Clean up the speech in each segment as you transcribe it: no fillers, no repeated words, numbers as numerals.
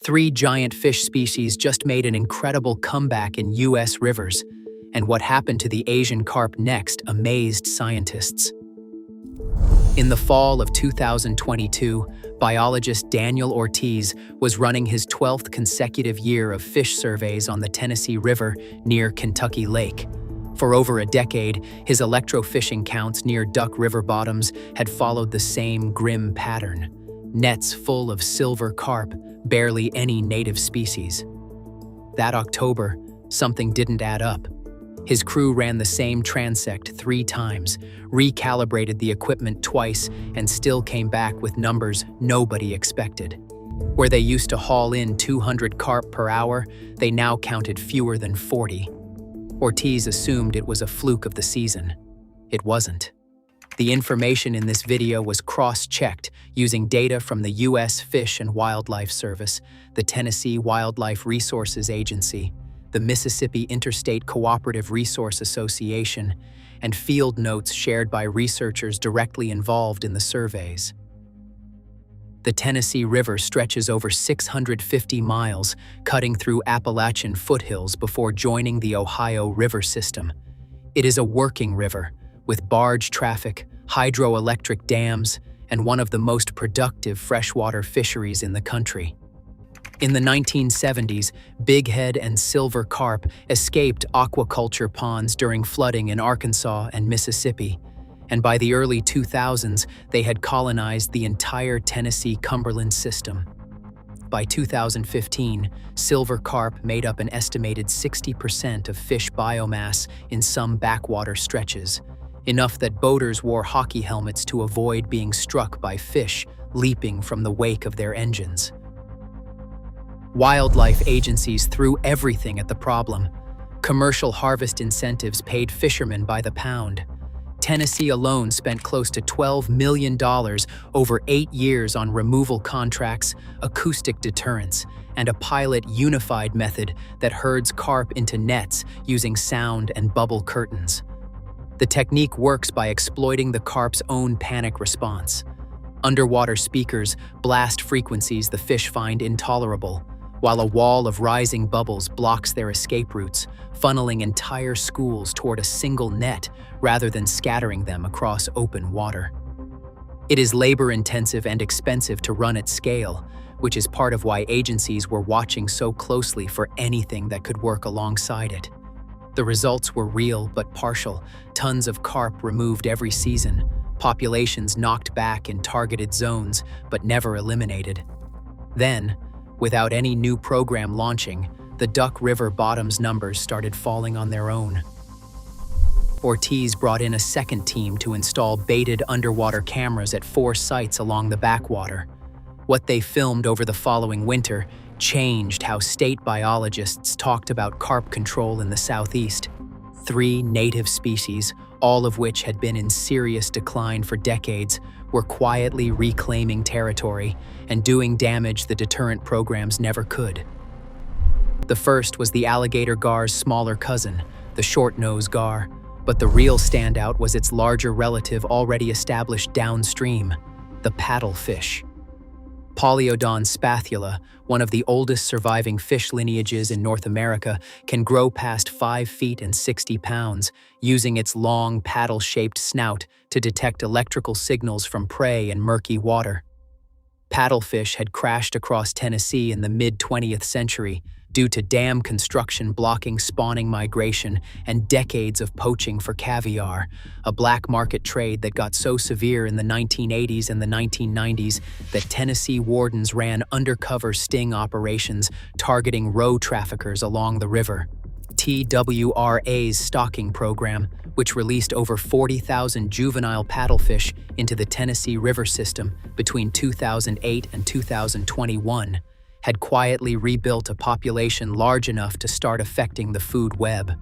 Three giant fish species just made an incredible comeback in U.S. rivers, and what happened to the Asian carp next amazed scientists. In the fall of 2022, biologist Daniel Ortiz was running his 12th consecutive year of fish surveys on the Tennessee River near Kentucky Lake. For over a decade, his electrofishing counts near Duck River bottoms had followed the same grim pattern. Nets full of silver carp, barely any native species. That October, something didn't add up. His crew ran the same transect 3 times, recalibrated the equipment twice, and still came back with numbers nobody expected. Where they used to haul in 200 carp per hour, they now counted fewer than 40. Ortiz assumed it was a fluke of the season. It wasn't. The information in this video was cross-checked using data from the U.S. Fish and Wildlife Service, the Tennessee Wildlife Resources Agency, the Mississippi Interstate Cooperative Resource Association, and field notes shared by researchers directly involved in the surveys. The Tennessee River stretches over 650 miles, cutting through Appalachian foothills before joining the Ohio River system. It is a working river, with barge traffic, hydroelectric dams, and one of the most productive freshwater fisheries in the country. In the 1970s, bighead and silver carp escaped aquaculture ponds during flooding in Arkansas and Mississippi, and by the early 2000s, they had colonized the entire Tennessee Cumberland system. By 2015, silver carp made up an estimated 60% of fish biomass in some backwater stretches, enough that boaters wore hockey helmets to avoid being struck by fish leaping from the wake of their engines. Wildlife agencies threw everything at the problem. Commercial harvest incentives paid fishermen by the pound. Tennessee alone spent close to $12 million over 8 years on removal contracts, acoustic deterrents, and a pilot unified method that herds carp into nets using sound and bubble curtains. The technique works by exploiting the carp's own panic response. Underwater speakers blast frequencies the fish find intolerable, while a wall of rising bubbles blocks their escape routes, funneling entire schools toward a single net rather than scattering them across open water. It is labor-intensive and expensive to run at scale, which is part of why agencies were watching so closely for anything that could work alongside it. The results were real but partial. Tons of carp removed every season, populations knocked back in targeted zones but never eliminated. Then, without any new program launching, the Duck River bottoms numbers started falling on their own. Ortiz brought in a second team to install baited underwater cameras at 4 sites along the backwater. What they filmed over the following winter changed how state biologists talked about carp control in the southeast. 3 native species, all of which had been in serious decline for decades, were quietly reclaiming territory and doing damage the deterrent programs never could. The first was the alligator gar's smaller cousin, the short-nosed gar, but the real standout was its larger relative already established downstream, the paddlefish. Polyodon spathula, one of the oldest surviving fish lineages in North America, can grow past 5 feet and 60 pounds, using its long, paddle-shaped snout to detect electrical signals from prey in murky water. Paddlefish had crashed across Tennessee in the mid-20th century due to dam construction blocking spawning migration and decades of poaching for caviar, a black market trade that got so severe in the 1980s and the 1990s that Tennessee wardens ran undercover sting operations targeting roe traffickers along the river. TWRA's stocking program, which released over 40,000 juvenile paddlefish into the Tennessee River system between 2008 and 2021, had quietly rebuilt a population large enough to start affecting the food web.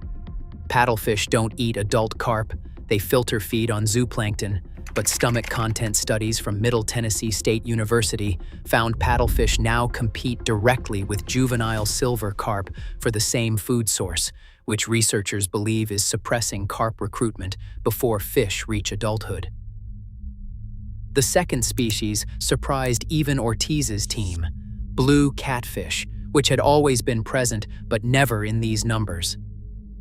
Paddlefish don't eat adult carp, they filter feed on zooplankton, but stomach content studies from Middle Tennessee State University found paddlefish now compete directly with juvenile silver carp for the same food source, which researchers believe is suppressing carp recruitment before fish reach adulthood. The second species surprised even Ortiz's team. Blue catfish, which had always been present but never in these numbers.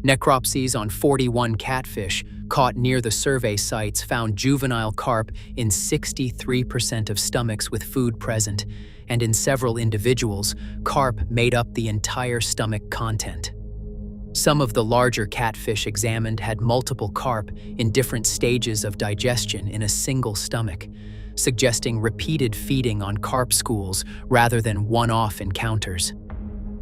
Necropsies on 41 catfish caught near the survey sites found juvenile carp in 63% of stomachs with food present, and in several individuals, carp made up the entire stomach content. Some of the larger catfish examined had multiple carp in different stages of digestion in a single stomach, suggesting repeated feeding on carp schools rather than one-off encounters.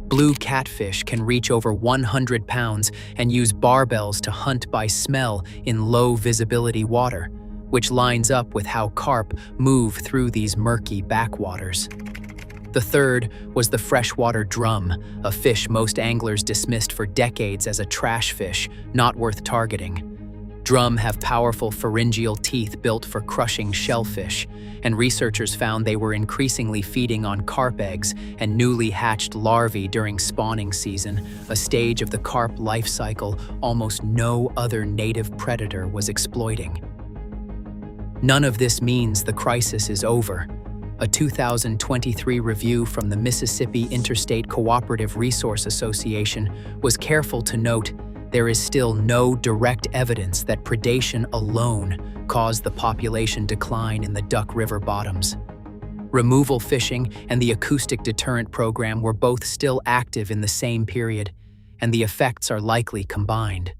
Blue catfish can reach over 100 pounds and use barbels to hunt by smell in low-visibility water, which lines up with how carp move through these murky backwaters. The third was the freshwater drum, a fish most anglers dismissed for decades as a trash fish, not worth targeting. Drum have powerful pharyngeal teeth built for crushing shellfish, and researchers found they were increasingly feeding on carp eggs and newly hatched larvae during spawning season, a stage of the carp life cycle almost no other native predator was exploiting. None of this means the crisis is over. A 2023 review from the Mississippi Interstate Cooperative Resource Association was careful to note there is still no direct evidence that predation alone caused the population decline in the Duck River bottoms. Removal fishing and the acoustic deterrent program were both still active in the same period, and the effects are likely combined.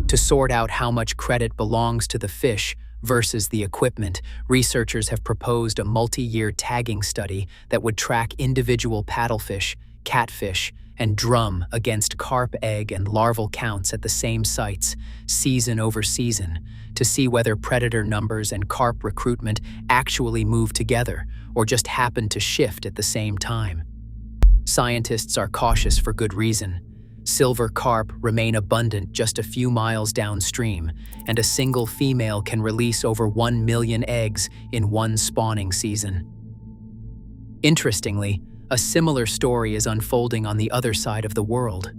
To sort out how much credit belongs to the fish versus the equipment, researchers have proposed a multi-year tagging study that would track individual paddlefish, catfish, and drum against carp egg and larval counts at the same sites, season over season, to see whether predator numbers and carp recruitment actually move together or just happen to shift at the same time. Scientists are cautious for good reason. Silver carp remain abundant just a few miles downstream, and a single female can release over 1 million eggs in one spawning season. Interestingly, a similar story is unfolding on the other side of the world.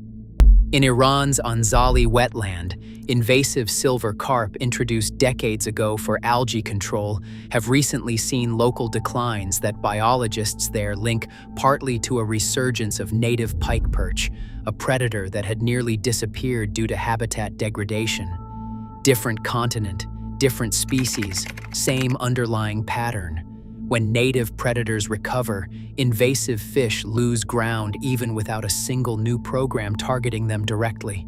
In Iran's Anzali wetland, invasive silver carp introduced decades ago for algae control have recently seen local declines that biologists there link partly to a resurgence of native pike perch, a predator that had nearly disappeared due to habitat degradation. Different continent, different species, same underlying pattern. When native predators recover, invasive fish lose ground even without a single new program targeting them directly.